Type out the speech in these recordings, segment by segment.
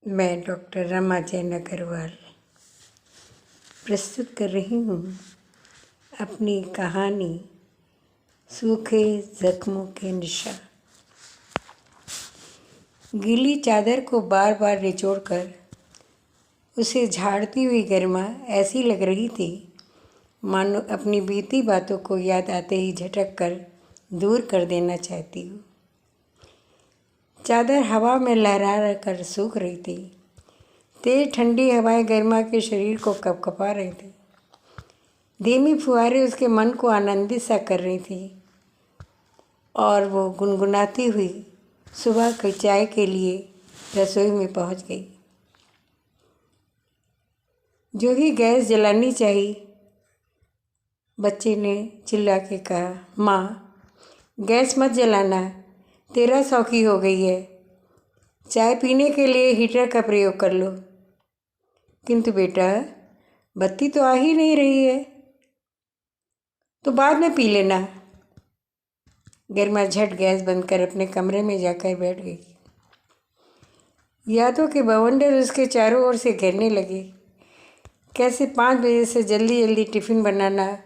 मैं डॉक्टर रमा जैन अग्रवाल प्रस्तुत कर रही हूँ अपनी कहानी सूखे जख्मों के निशान। गीली चादर को बार बार निचोड़कर उसे झाड़ती हुई गरिमा ऐसी लग रही थी मानो अपनी बीती बातों को याद आते ही झटक कर दूर कर देना चाहती हूँ। चादर हवा में लहरा कर सूख रही थी। तेज ठंडी हवाएं गरिमा के शरीर को कपकपा रही थी। धीमी फुहारें उसके मन को आनंदित सा कर रही थी और वो गुनगुनाती हुई सुबह की चाय के लिए रसोई में पहुंच गई। जो ही गैस जलानी चाहिए, बच्चे ने चिल्ला के कहा, माँ गैस मत जलाना, तेरा शौकी हो गई है। चाय पीने के लिए हीटर का प्रयोग कर लो। किंतु बेटा, बत्ती तो आ ही नहीं रही है, तो बाद में पी लेना। गरिमा झट गैस बंद कर अपने कमरे में जाकर बैठ गई। यादों के बवंडर उसके चारों ओर से घेरने लगे। कैसे 5 बजे से जल्दी जल्दी टिफ़िन बनाना,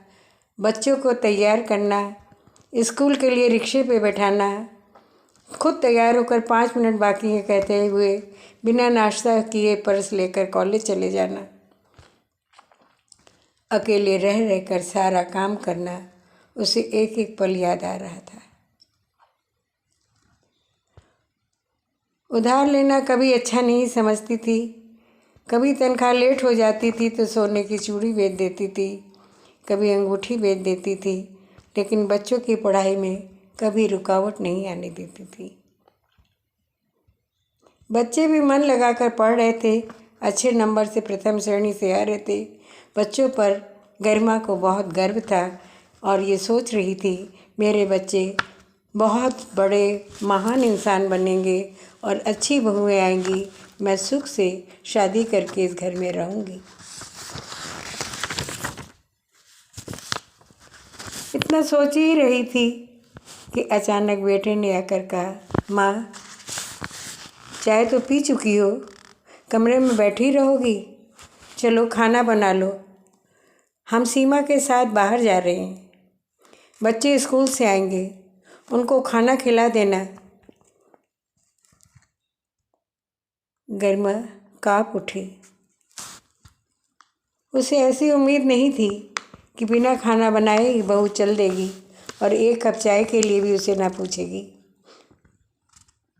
बच्चों को तैयार करना, स्कूल के लिए रिक्शे पे बैठाना, खुद तैयार होकर 5 मिनट बाकी है कहते हुए बिना नाश्ता किए पर्स लेकर कॉलेज चले जाना। अकेले रह रहकर सारा काम करना उसे एक एक पल याद आ रहा था। उधार लेना कभी अच्छा नहीं समझती थी। कभी तनख्वाह लेट हो जाती थी तो सोने की चूड़ी बेच देती थी, कभी अंगूठी बेच देती थी, लेकिन बच्चों की पढ़ाई में कभी रुकावट नहीं आने देती थी। बच्चे भी मन लगाकर पढ़ रहे थे, अच्छे नंबर से प्रथम श्रेणी से आ रहे थे। बच्चों पर गरिमा को बहुत गर्व था और ये सोच रही थी मेरे बच्चे बहुत बड़े महान इंसान बनेंगे और अच्छी बहुएं आएंगी, मैं सुख से शादी करके इस घर में रहूँगी। इतना सोच ही रही थी कि अचानक बेटे ने आकर कहा, माँ चाय तो पी चुकी हो, कमरे में बैठी रहोगी? चलो खाना बना लो, हम सीमा के साथ बाहर जा रहे हैं। बच्चे स्कूल से आएंगे, उनको खाना खिला देना। गरिमा काँप उठी। उसे ऐसी उम्मीद नहीं थी कि बिना खाना बनाए ही बहू चल देगी और एक कप चाय के लिए भी उसे ना पूछेगी।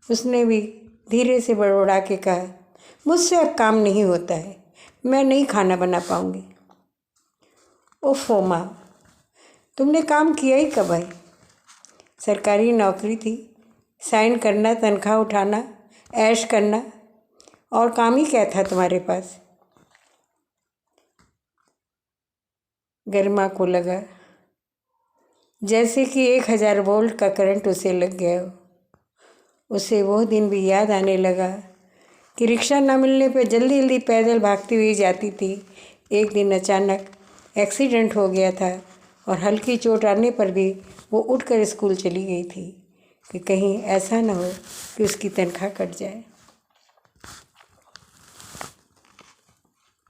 उसने भी धीरे से बड़बड़ा के कहा, मुझसे अब काम नहीं होता है, मैं नहीं खाना बना पाऊँगी। ओफो माँ, तुमने काम किया ही कब है? सरकारी नौकरी थी, साइन करना, तनख्वाह उठाना, ऐश करना, और काम ही क्या था तुम्हारे पास? गरिमा को लगा जैसे कि 1000 वोल्ट का करंट उसे लग गया हो। उसे वो दिन भी याद आने लगा कि रिक्शा न मिलने पर जल्दी जल्दी पैदल भागती हुई जाती थी। एक दिन अचानक एक्सीडेंट हो गया था और हल्की चोट आने पर भी वो उठकर स्कूल चली गई थी कि कहीं ऐसा न हो कि उसकी तनख्वाह कट जाए।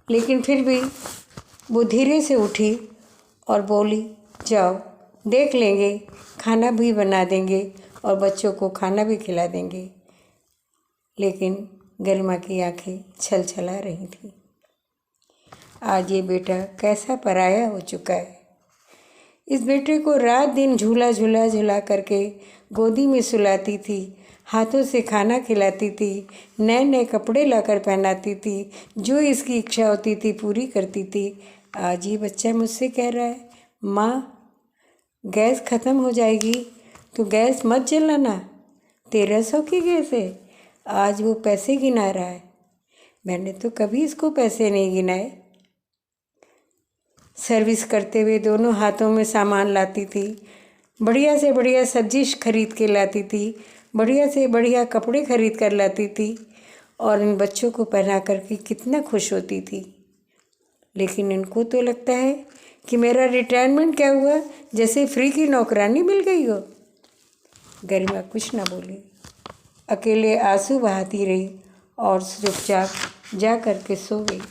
लेकिन फिर भी वो धीरे से उठी और बोली, जाओ देख लेंगे, खाना भी बना देंगे और बच्चों को खाना भी खिला देंगे। लेकिन गरिमा की आंखें छलछला रही थीं। आज ये बेटा कैसा पराया हो चुका है। इस बेटे को रात दिन झूला झूला झुला करके गोदी में सुलाती थी, हाथों से खाना खिलाती थी, नए नए कपड़े लाकर पहनाती थी, जो इसकी इच्छा होती थी पूरी करती थी। आज ये बच्चा मुझसे कह रहा है, माँ गैस ख़त्म हो जाएगी तो गैस मत जलाना, 1300 की गैस है। आज वो पैसे गिना रहा है, मैंने तो कभी इसको पैसे नहीं गिनाए। सर्विस करते हुए दोनों हाथों में सामान लाती थी, बढ़िया से बढ़िया सब्जी खरीद के लाती थी, बढ़िया से बढ़िया कपड़े खरीद कर लाती थी और इन बच्चों को पहना करके कितना खुश होती थी। लेकिन इनको तो लगता है कि मेरा रिटायरमेंट क्या हुआ, जैसे फ्री की नौकरानी मिल गई हो। गरिमा कुछ ना बोली, अकेले आंसू बहाती रही और चुपचाप जा कर के सो गई।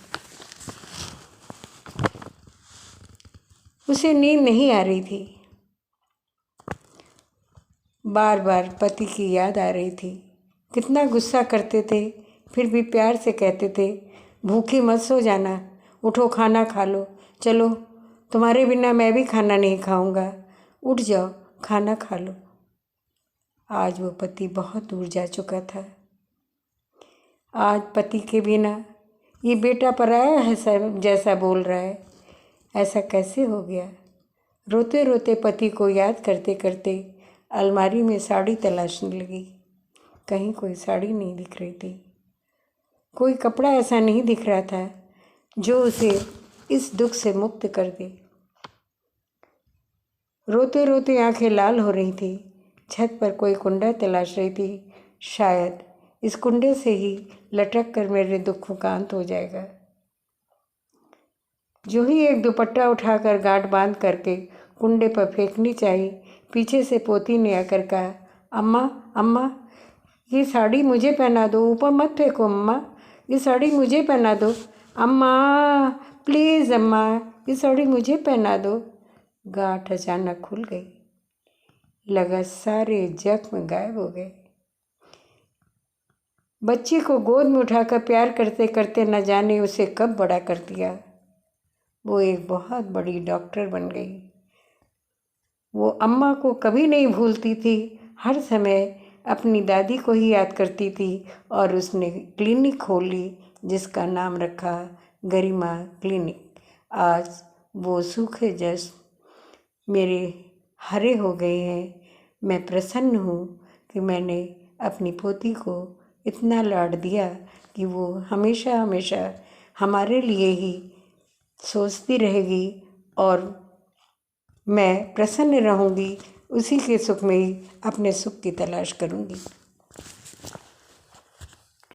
उसे नींद नहीं आ रही थी। बार बार पति की याद आ रही थी। कितना गुस्सा करते थे, फिर भी प्यार से कहते थे, भूखी मत सो जाना, उठो खाना खा लो, चलो तुम्हारे बिना मैं भी खाना नहीं खाऊंगा, उठ जाओ खाना खा लो। आज वो पति बहुत दूर जा चुका था। आज पति के बिना ये बेटा पराया है जैसा बोल रहा है। ऐसा कैसे हो गया? रोते रोते पति को याद करते करते अलमारी में साड़ी तलाशने लगी। कहीं कोई साड़ी नहीं दिख रही थी। कोई कपड़ा ऐसा नहीं दिख रहा था जो उसे इस दुख से मुक्त कर दे। रोते रोते आंखें लाल हो रही थी। छत पर कोई कुंडा तलाश रही थी। शायद इस कुंडे से ही लटक कर मेरे दुखों का अंत हो जाएगा। जो ही एक दुपट्टा उठाकर गांठ बांध करके कुंडे पर फेंकनी चाहिए, पीछे से पोती ने आकर कहा, अम्मा अम्मा ये साड़ी मुझे पहना दो, ऊपर मत फेंको अम्मा, ये साड़ी मुझे पहना दो, अम्मा प्लीज़ अम्मा ये साड़ी मुझे पहना दो। गांठ अचानक खुल गई। लगा सारे जख्म गायब हो गए। बच्ची को गोद में उठाकर प्यार करते करते न जाने उसे कब बड़ा कर दिया। वो एक बहुत बड़ी डॉक्टर बन गई। वो अम्मा को कभी नहीं भूलती थी, हर समय अपनी दादी को ही याद करती थी और उसने क्लिनिक खोल ली जिसका नाम रखा गरिमा क्लिनिक। आज वो सूखे जश्न मेरे हरे हो गए हैं। मैं प्रसन्न हूँ कि मैंने अपनी पोती को इतना लाड दिया कि वो हमेशा हमेशा हमारे लिए ही सोचती रहेगी और मैं प्रसन्न रहूँगी। उसी के सुख में ही अपने सुख की तलाश करूँगी।